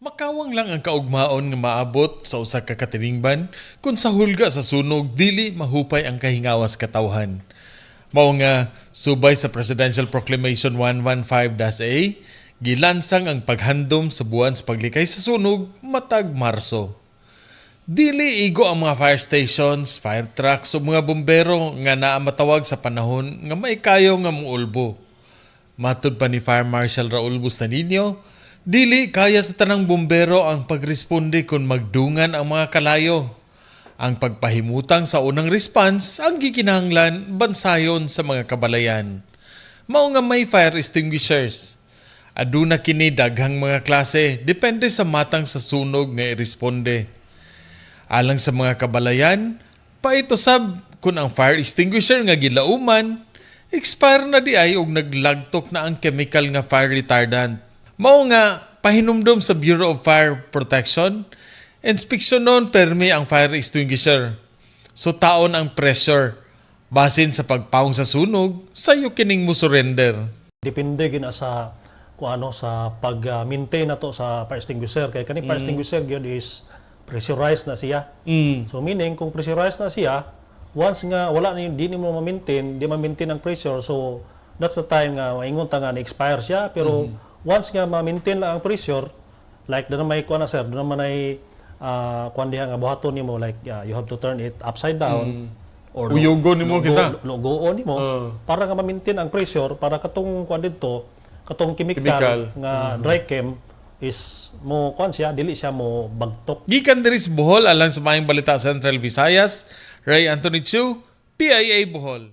Makawang lang ang kaugmaon nga maabot sa usa ka katilingban kung sa hulga sa sunog dili mahupay ang kahingawas katawhan. Mao nga subay sa Presidential Proclamation 115-A, gilansang ang paghandom sa buwan sa paglikay sa sunog matag Marso. Dili igo ang mga fire stations, fire trucks o mga bombero nga naa matawag sa panahon nga may kayo nga muulbo. Matud pa ni Fire Marshal Raul Bustanino, dili kaya sa tanang bombero ang pagresponde kung magdungan ang mga kalayo. Ang pagpahimutang sa unang response ang gikinahanglan bansayon sa mga kabalayan. Mao nga may fire extinguishers. Aduna kini daghang mga klase, depende sa matang sa sunog nga iresponde. Alang sa mga kabalayan, paito sab kung ang fire extinguisher nga gilauman, expire na di ay og naglagtok na ang chemical nga fire retardant. Mao nga pahinumdom sa Bureau of Fire Protection, inspeksyonon permi ang fire extinguisher. So taon ang pressure basin sa pagpaong sa sunog, sayo kining mo surrender. Depende gina sa sa pag-maintain nato sa fire extinguisher kay kani fire extinguisher gyud is pressurized na siya. So meaning kung pressurized na siya, once nga wala ni di mo ma-maintain, di ma-maintain ang pressure, so that's the time nga maingon ta nga na-expire siya, pero once nga ma-maintain lang ang pressure, like doon may kuha na sir, doon naman ay kuha diha nga buhaton nimo, like you have to turn it upside down or Uyugo nimo kita. logoon nimo para nga ma-maintain ang pressure, para katong kuha dito, katong chemical nga dry chem is mo kuan siya, dili siya mo bagtok. Gikan diri sa Bohol alang sa maayong balita sa Central Visayas, Ray Anthony Chu, PIA Bohol.